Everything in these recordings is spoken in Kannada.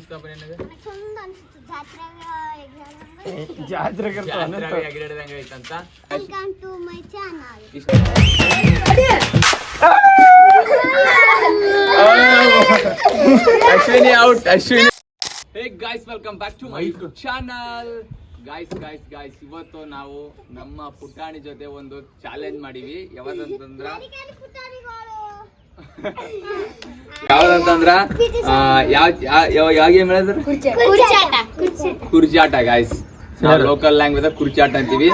ಅನಿಸ್ತಪ್ಪ ನಿನಗೆ? ಜಾತ್ರೆಗೆ ಎಗರಾಡ್ದಂಗೆ ಐತಂತ. Ashwini out. Ashwini. Hey guys, welcome back to my YouTube channel. Guys ಇವತ್ತು ನಾವು ನಮ್ಮ ಪುಟಾಣಿ ಜೊತೆ ಒಂದು ಚಾಲೆಂಜ್ ಮಾಡೀವಿ. ಯಾವ್ದಂತಂದ್ರ ಯಾವ ಗೇಮ್ ಹೇಳಿದ್ರು? ಕುರ್ಚಾಟ ಗಾಯ್ಸ್. ನಾವು ಲೋಕಲ್ ಲ್ಯಾಂಗ್ವೇಜ್ ಕುರ್ಚಾಟ ಅಂತೀವಿ.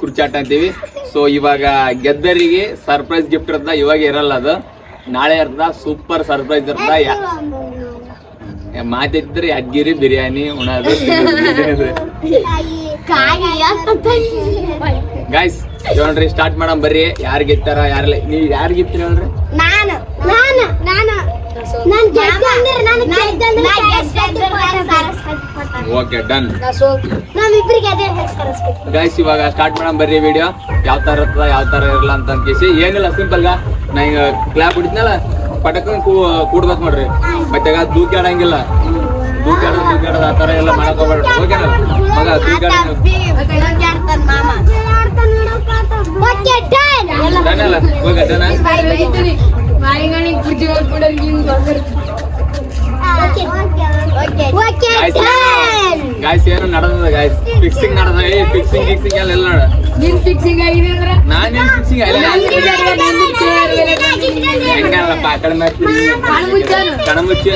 ಕುರ್ಚಾಟ ಅಂತೀವಿ. ಸೊ ಇವಾಗ ಗೆದ್ದರಿಗೆ ಸರ್ಪ್ರೈಸ್ ಗಿಫ್ಟ್ ಇರ್ತದ. ಇವಾಗ ಇರಲ್ಲ, ಅದು ನಾಳೆ ಇರ್ತದ. ಸೂಪರ್ ಸರ್ಪ್ರೈಸ್ ಇರ್ತದ. ಮಾತಿದ್ರೆ ಯಾದಗಿರಿ ಬಿರಿಯಾನಿ ಉಣೋದು. ಗಾಯ್ಸ್ ನೋಡ್ರಿ, ಸ್ಟಾರ್ಟ್ ಮಾಡಮ್ ಬರ್ರಿ. ಯಾರು ಗೆತ್ತಾರ ಯಾರಲ್ಲ? ನೀವ್ ಯಾರು ಗೆತ್ತೀರಿ ನೋಡ್ರಿ? Okay, done. ಗೈಸ್ ಇವಾಗ ಸ್ಟಾರ್ಟ್ ಮಾಡಮ್ ಬರ್ರಿ ವಿಡಿಯೋ. ಯಾವ ತರ ಇರ್ತದ ಯಾವ ತರ ಇರಲ್ಲ ಅಂತ ಅನ್ಕೇಸಿ ಏನಿಲ್ಲ, ಸಿಂಪಲ್ ಗ ನಾ ಹಿಂಗ ಕ್ಲಾಪ್ ಹೊಡಿದ್ನಲ್ಲ, ಪಟಕನ್ ಕೂಡ್ಬೇಕು ನೋಡ್ರಿ. ಮತ್ತೆ ದೂಕಾಡಂಗಿಲ್ಲ, ದೂಕಾಡೋದು ಆ ತರ ಎಲ್ಲ ಮಾಡಕ್ ಹೋಗ್ಬೇಡ್ರಿ. ಓಕೆನಲ್ಲ ಮಗ? ಗಾಯ್ಸ್ ಏನು ನಡೆದ ಗಾಯ್ಸ್? ಫಿಕ್ಸಿಂಗ್ ನಡೆದ. ಫಿಕ್ಸಿಂಗ್ ಎಲ್ಲ ನಾನೇನ್ ಫಿಕ್ಸಿಂಗ್ ಹೆಂಗಲ್ಲಪ್ಪ? ಆ ಕಡೆ ಕಣ್ಮುಚ್ಚಿ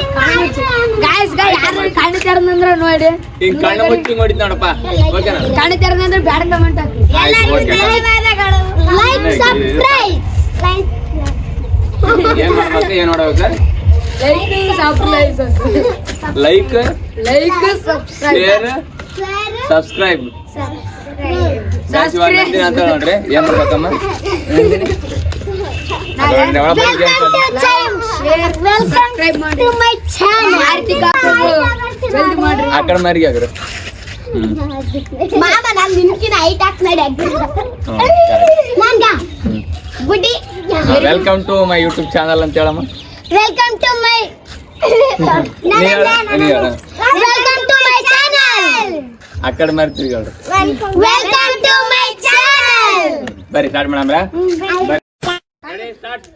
ನೋಡಿ, ಹಿಂಗ್ ಕಣ್ಣು ಮುಚ್ಚಿ ನೋಡಿದ್ ನೋಡಪ್ಪ. ಓಕೆನಾ? ಕಣ್ಣು ತೆರೆದಂದ್ರೆ ಬ್ಯಾಡ ಕಮೆಂಟ್ ಏನ್ ಮಾಡ್ಬೇಕು, ಏನ್ ನೋಡ್ಬೇಕು? ಲೈಕ್ ಶೇರ್ ಸಬ್ಸ್ಕ್ರೈಬ್ ಅಂತ ನೋಡ್ರಿ. ಏನ್ ಮಾಡ್ಬೇಕಮ್ಮ? ಆ ಕಡೆ ಮಾರಿಗೆ ಆಗ್ರಿ. Welcome to my YouTube channel ಅಂತ ಹೇಳಮ್ಮ. Welcome to my channel. ಆ ಕಡೆ ಮಾರ್ತೀವಿ ಹೇಳ್ರಿ. Welcome to my channel. ಬರ್ರಿ ಸ್ಟಾರ್ಟ್ ಮಾಡಮ್ರ. ಸ್ಟಾರ್ಟ್.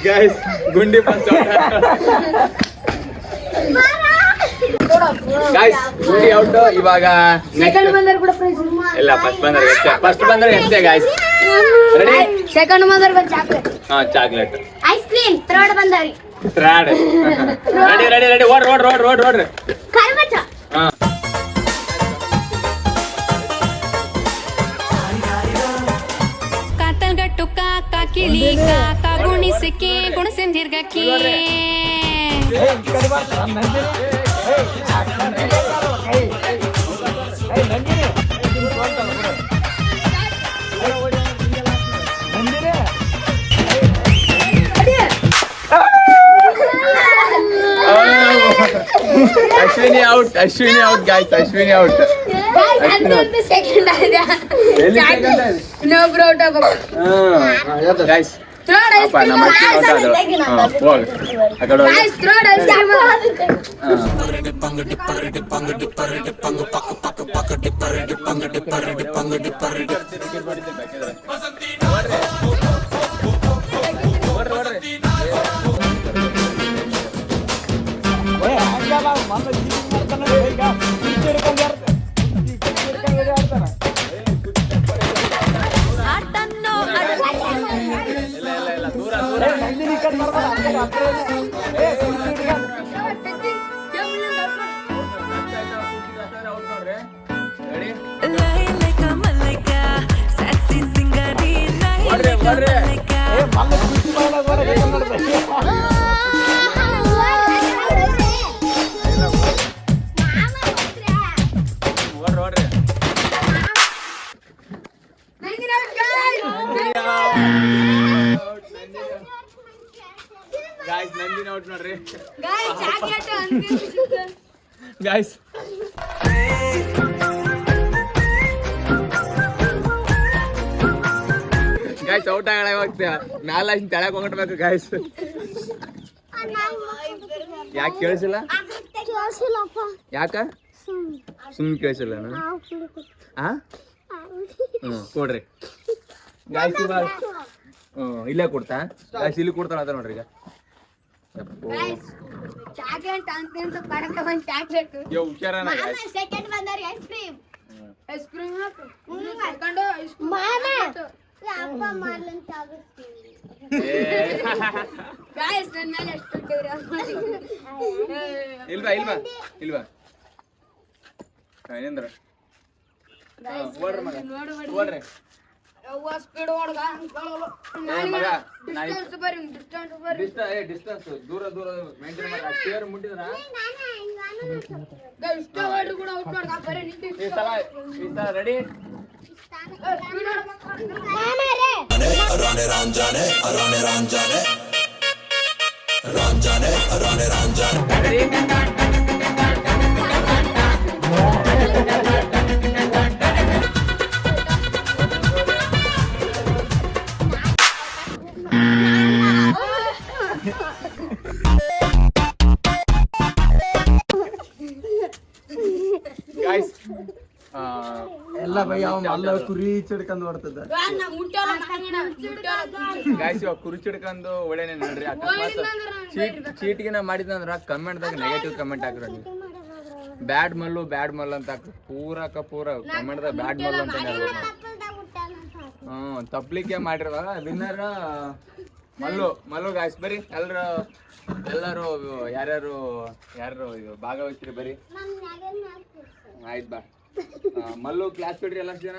ಗೈಸ್ ಗುಂಡಿ ಫಸ್ಟ್ ಗೈಸ್ ಗುಂಡಿ ಔಟ್. ಇವಾಗ ಇಲ್ಲ, ಫಸ್ಟ್ ಬಂದ್ರೆ ಎಷ್ಟೇ ಗೈಸ್? ರೆಡಿ? ಸೆಕೆಂಡ್ ಬಂದರ್ ಚಾಕ್ಲೇಟ್. ಹಾ, ಚಾಕ್ಲೇಟ್. Ice cream. ಥರ್ಡ್ ಬಂದರಿ ಥರ್ಡ್. ರೆಡಿ ಓಡ್ರಿ. ಕರ್ಮಚ. ಹಾ, ಕಾತಲ್ಗಟ್ಟು ಕಾಕ ಕಿಳಿ ಕಾಕ ಗುಣಿಸಿಕಿ ಗುಣಸೆಂದಿರ್ಗಕಿ. Ashwini out guys. Ashwini out. Second ಆಗಿದೆ. No bro top. ಗೈಸ್ ನಮ್ಮ ಅಶ್ವಿನಿ ಔಟ್ ಆದ್ರು. ಹೋಗ್ ಆ ಕಡೆ ಹೋಗಿ. Guys third ice cream. Guys ನಂದಿನ ಔಟ್ ನೋಡ್ರಿ ಗಾಯ್ಸ್ ಚಾಕ್ಲೇಟ್ ಅಂತ ಗಾಯ್ಸ್ ಗಾಯ್ಸ್ ಔಟ್ ಆಗಲ್ಲ ಹೋಗ್ತೀಯ ಮ್ಯಾಲ ತೆಳಕ್ ಹೋಗ್ಬೇಕು ಗಾಯ್ಸ್ ಯಾಕೆ ಕೇಳಿಸಿಲ್ಲ ಯಾಕ ಸುಮ್ ಕೇಳಿಸಿಲ್ಲ ಹಾ ಕೊಡ್ರಿ ಗಾಯ್ಸ್ ಇವಾಗ ಇಲ್ಲೇ ಕೊಡ್ತಾ ಗಾಯ್ಸ್ ಇಲ್ಲಿ ಕೊಡ್ತಾಳ ಅದ ನೋಡ್ರಿ ಈಗ ಚಾಕ್ಲೇಟ್ ಅಂತ ಪಡಕ ಒಂದು ಚಾಕ್ಲೇಟ್ ಹುಷಾರನ ಸೆಕೆಂಡ್ ಬಂದಾರಿ ice cream second ice cream ಅಪ್ಪ ಮಾಡ್ಲಂತ ತಾಗಿಸ್ತೀನಿ ಗಾಯ್ಸ್ ನನ್ನ ಮೇಲೆ ಎಷ್ಟು ಇಲ್ವಾ ಏನೇಂದ್ರ ಓಡ್ರಿ ಮಗ ಓಡ್ರಿ ಸ್ಪೀಡ್ ಓಡ್ಗ ಮಗ ಡಿಸ್ಟೆನ್ಸ್ ಡಿಸ್ಟೆನ್ಸ್ ದೂರ ಮೇಂಟೈನ್ ಮಾಡಿ ಚೇರ್ ಮುಟ್ಟಿದ್ರ ಇಷ್ಟ ಓಡ್ರು ಕೂಡ ಔಟ್ ಮಾಡ್ಕ ಬರೀ ನಿಂತು ಈ ಸಲ ರೆಡಿ ಗಾಯ್ಸ್ ಎಲ್ಲ ಭಯ ಅಲ್ಲ ಕುರಿ ಚಿಡ್ಕೊಂಡ್ ಹೊಡ್ತದ ಗಾಯ್ಸ್ ಇವಾಗ ಕುರಿ ಚಿಡ್ಕೊಂಡು ಒಳ್ಳೆನೆ ನೋಡ್ರಿ ಅಕಸ್ಮಾತ್ ಚೀಟ್ಗಿನ ಮಾಡಿದ್ನಂದ್ರ ಕಮೆಂಟ್ದಾಗ ನೆಗೆಟಿವ್ ಕಮೆಂಟ್ ಹಾಕ್ರಿ ಬ್ಯಾಡ್ ಮಲ್ಲು ಅಂತ ಹಾಕ್ರಿ ಪೂರ ಕಮೆಂಟ್ದಾಗ ಬ್ಯಾಡ್ ಮಲ್ಲು ಅಂತ ಹೇಳ್ಬೇಕು ತಪ್ಲಿಕ್ಕೆ ಮಾಡಿರುವಾಗ ವಿನ್ನರ್ ಮಲ್ಲು ಗಾಯ್ಸ್ ಬರೀ ಎಲ್ಲರೂ ಯಾರು ಇದು ಭಾಗವಹಿಸ್ರಿ ಬರೀ ಆಯ್ತು ಬಾ ಮಲ್ಲು ಕ್ಲಾಸ್ ಬಿಡ್ರಿ ಎಲ್ಲ ಜನ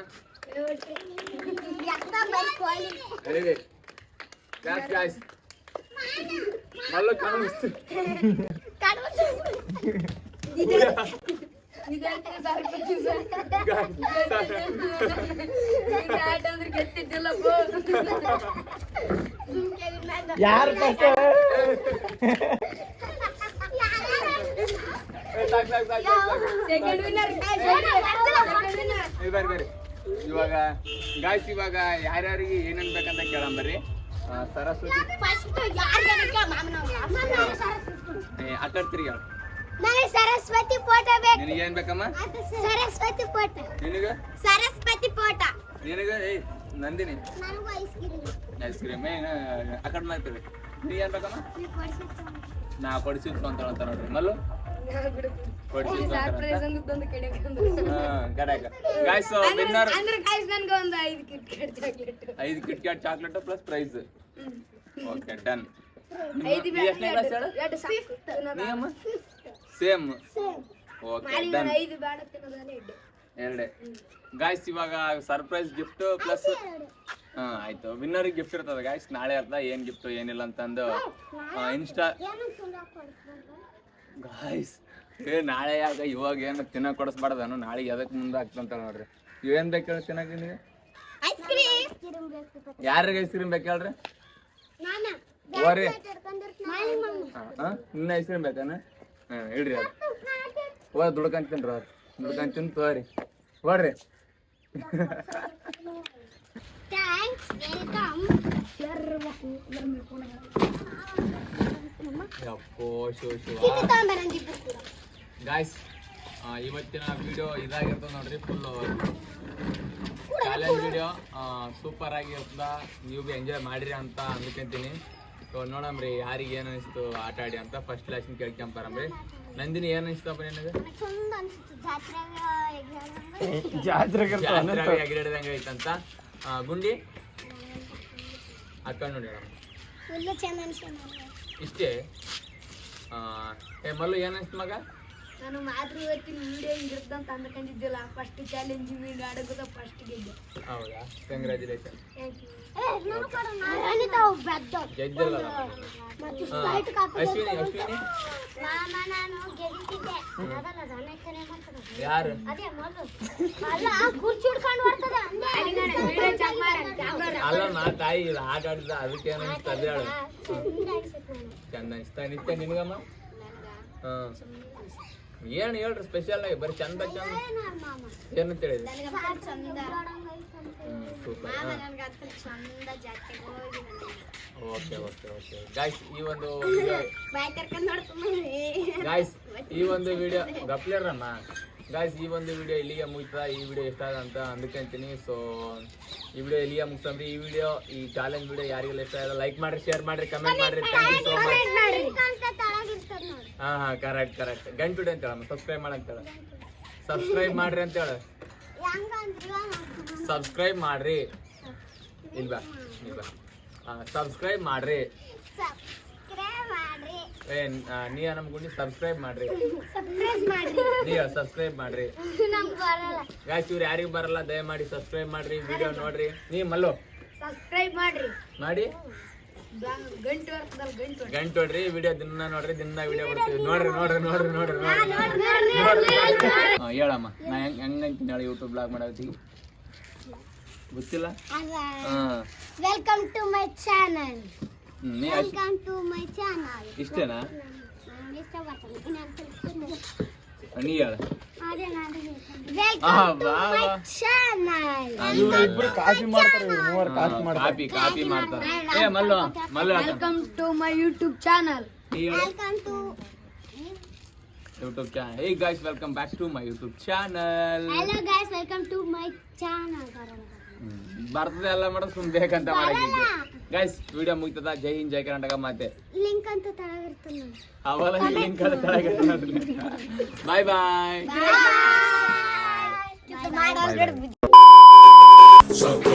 ರೆಡಿ ಕ್ಲಾಸ್ ಗಾಯ್ಸ್ ಮಲ್ಲು ಕಾಣಿಸ್ತು ಯಾರು ಬರ್ರಿ ಇವಾಗ ಗಾಯ್ಸ್ ಇವಾಗ ಯಾರ್ಯಾರಿಗೆ ಏನೇನ್ ಬೇಕಂತ ಕೇಳಂಬರ್ರಿ ಸರಸ್ವತಿ ಅಕ್ಕರ್ತಿರಿ ಸರಸ್ವತಿ ಫೋಟೋ ಬೇಕು ನಿನಗೆ ಏನ್ ಬೇಕಮ್ಮ ಸರಸ್ವತಿ ಫೋಟೋ ನಿನಗ ಸರಸ್ವತಿ ಫೋಟೋ ನಿನಗ ನಂದಿನಿ ನನಗೂ ಐಸ್ ಕ್ರೀಮ್ ಐಸ್ ಕ್ರೀಮ್ ಅಕಡ್ ಮಾಡ್ತೀವಿ ನೀ ಏನ್ ಬೇಕಮ್ಮ ನಾ ಕೊಡಿಸಿದ್ ಅಂತ ನೋಡ್ರಿ Mallu guys winner 5 Kit Kat chocolate plus prize okay done same okay done ಎರಡೇ ಗಾಯ್ಸ್ ಇವಾಗ ಸರ್ಪ್ರೈಸ್ ಗಿಫ್ಟ್ ಪ್ಲಸ್ ಆಯ್ತು ವಿನ್ನರ್ ಗಿಫ್ಟ್ ಇರ್ತದೆ ಗಾಯ್ಸ್ ನಾಳೆ ಅರ್ಧ ಏನ್ ಗಿಫ್ಟ್ ಏನಿಲ್ಲ ಅಂತಂದು ಇನ್ಸ್ಟಾ ಗಾಯ್ಸ್ ನಾಳೆ ಯಾಕ ಇವಾಗ ಏನು ತಿನ್ನಕ್ ಕೊಡಿಸ್ಬಾರ್ದಾನು ನಾಳೆಗೆ ಎದಕ್ ಮುಂದೆ ಆಗ್ತಂತ ನೋಡ್ರಿ ಏನ್ ಬೇಕು ಹೇಳಿ ತಿನ್ನಕ್ ನಿಮಗೆ ಯಾರಿಗೆ ಐಸ್ ಕ್ರೀಮ್ ಬೇಕು ಹೇಳ್ರಿ ಓರಿ ಇನ್ನ ಐಸ್ ಕ್ರೀಮ್ ಬೇಕಾನ ಇಡ್ರಿ ಅದು ದುಡ್ಕಂತೀನ್ರಿ ಅವ್ರು ದುಡ್ಕಂತೀನಿ ತೋರಿ ಓಡ್ರಿ ಗಾಯ್ಸ್ ಇವತ್ತಿನ ವಿಡಿಯೋ ಇದಾಗಿರ್ತದೆ ನೋಡ್ರಿ ಫುಲ್ ಚಾಲೆಂಜ್ ವಿಡಿಯೋ ಸೂಪರ್ ಆಗಿರ್ತದ ನೀವು ಬಿ ಎಂಜಾಯ್ ಮಾಡಿರಿ ಅಂತ ಅನ್ಕೊಂತೀನಿ ಸೊ ನೋಡಮ್ರಿ ಯಾರಿಗೆ ಏನು ಅನಿಸ್ತು ಆಟ ಆಡಿ ಅಂತ ಫಸ್ಟ್ ಲೆಸನ್ ಕೇಳ್ಕೊಂಬರಮ್ರಿ ನಂದಿನಿ ಏನು ಅನಿಸ್ತಪ್ಪ ನಿನಗೆ ಜಾತ್ರೆಗೆ ಎಗಿಡಿದಂಗೆ ಐತಂತ ಗುಂಡಿ ಅಕ್ಕ ನೋಡಿ ಇಷ್ಟೇ ಮಲ್ಲು ಏನು ಅನಿಸ್ತು ಮಗ ನಾನು ಮಾತೃವತ್ತಿನ ವಿಡಿಯೋ ಹಿಂಗಿರ್ತಂತ ಅಂದ್ಕೊಂಡಿದ್ದಿಲ್ಲ ಫಸ್ಟ್ ಚಾಲೆಂಜ್ ವಿಡಿಯೋ ಆಡೋದ ಫಸ್ಟ್ ಗೆದ್ದೆ ಹೌದಾ ಕಂಗ್ರ್ಯಾಚುಲೇಷನ್ ಗೆದ್ದಿಲ್ಲ ಅಶ್ವಿನಿ ನಾನು ಗೆದ್ದಿದ್ದೆ ಯಾರು ಅಲ್ಲ ಕುರ್ಚಿ ಹಿಡ್ಕೊಂಡು ಬರ್ತದೆ ಅಲ್ಲ ನಾ ತಾಯಿ ಇದು ಆಟ ಆಡಿದ ಅದಕ್ಕೆ ತದೇಳು ಚಂದ ಅನಿಸ್ತಾ ನಿನ್ಗಮ್ಮ ಏನ್ ಹೇಳ್ರಿ ಸ್ಪೆಷಲ್ ಆಗಿ ಬರೀ ಚಂದ ಚಂದ ಏನಂತ ಹೇಳಿದ್ರಿ ಓಕೆ ಓಕೆ ಓಕೆ ಗಾಯ್ಸ್ ಈ ಒಂದು ಗಾಯ್ಸ್ ಈ ಒಂದು ವಿಡಿಯೋ ಗಪ್ಲೇರಮ್ಮ ಗಾಯ್ಸ್ ಈ ಒಂದು ವಿಡಿಯೋ ಇಲ್ಲಿಗೆ ಮುಗಿತಾ ಈ ವಿಡಿಯೋ ಇಷ್ಟ ಆದ ಅಂತ ಅಂದ್ಕೊಂತೀನಿ ಸೊ ಈ ವಿಡಿಯೋ ಇಲ್ಲಿಗೆ ಮುಗಿಸ್ತಂದ್ರೆ ಈ ವಿಡಿಯೋ ಈ ಚಾಲೆಂಜ್ ವಿಡಿಯೋ ಯಾರಿಗೆಲ್ಲ ಇಷ್ಟ ಆದ ಲೈಕ್ ಮಾಡ್ರಿ ಶೇರ್ ಮಾಡ್ರಿ ಕಮೆಂಟ್ ಮಾಡ್ರಿ ಥ್ಯಾಂಕ್ ಯು ಸೋ ಮಚ್ ಹಾ ಕರೆಕ್ಟ್ ಗಂಟು ಅಂತ ಹೇಳಮ್ಮ ಸಬ್ಸ್ಕ್ರೈಬ್ ಮಾಡಂತೇಳ ಸಬ್ಸ್ಕ್ರೈಬ್ ಮಾಡ್ರಿ ಅಂತ ಹೇಳ ಸಬ್ಸ್ಕ್ರೈಬ್ ಮಾಡ್ರಿ ಇಲ್ವಾ ಸಬ್ಸ್ಕ್ರೈಬ್ ಮಾಡ್ರಿ ನೀ ನಮ್ ಗುಂಡಿ ಸಬ್ಸ್ಕ್ರೈಬ್ ಮಾಡ್ರಿ ನೀವ ಸಬ್ಸ್ಕ್ರೈಬ್ ಮಾಡ್ರಿ ಗಾಯ್ಸ್ ಇವ್ರು ಯಾರಿಗೂ ಬರಲ್ಲ ದಯಮಾಡಿ ಸಬ್ಸ್ಕ್ರೈಬ್ ಮಾಡ್ರಿ ವಿಡಿಯೋ ನೋಡ್ರಿ ನೀ ಮಲ್ಲು ಸಬ್ಸ್ಕ್ರೈಬ್ ಮಾಡ್ರಿ ಮಾಡಿ ಗಂಟು ನೋಡ್ರಿ ವಿಡಿಯೋ ದಿನ ನೋಡ್ರಿ ದಿನ ವಿಡಿಯೋ ಬರ್ತೀವಿ ನೋಡ್ರಿ ಹೇಳಮ್ಮ ನಾ ಹೆಂಗಂತೀನಿ ಹೇಳಿ ಯೂಟ್ಯೂಬ್ ಬ್ಲಾಗ್ ಮಾಡತ್ತೀವಿ ಗೊತ್ತಿಲ್ಲ ವೆಲ್ಕಮ್ ಟು ಮೈ ಚಾನಲ್ ನೀ ವೆಲ್ಕಮ್ ಟು ಮೈ ಚಾನಲ್ ಇಷ್ಟೇನಾ ಇಷ್ಟ ಬರ್ತದೆ ನೀ ಹೇಳ ವೆಲ್ಕಮ್ ಟು ಮೈ ಚಾನಲ್ ಇವ್ರು ಕಾಫಿ ಮಾಡ್ತಾರೆ ಮೂವರು ಕಾಫಿ ಮಾಡ್ತಾರೆ ಕಾಪಿ ಮಾಡ್ತಾರೆ ಏ Mallu welcome to my YouTube channel ನೀ ಹೇಳು welcome to YouTube channel hey guys welcome back to my YouTube channel hello guys welcome to my channel ಬರ್ತದೆ ಎಲ್ಲ ಮಾಡೋದು ಸುಮ್ ಬೇಕಂತ ಮಾಡಿದ್ದೆ ಗೈಸ್ ವಿಡಿಯೋ ಮುಗಿತದ ಜೈ ಹಿಂದ್ ಜೈ ಕರ್ನಾಟಕ ಮತ್ತೆ ಲಿಂಕ್ ಅಂತ ತಳಗಿರ್ತದೆ ನೋಡಿ ಅವಲ ಲಿಂಕ್ ಬಾಯ್ ಬಾಯ್ ಬಾಯ್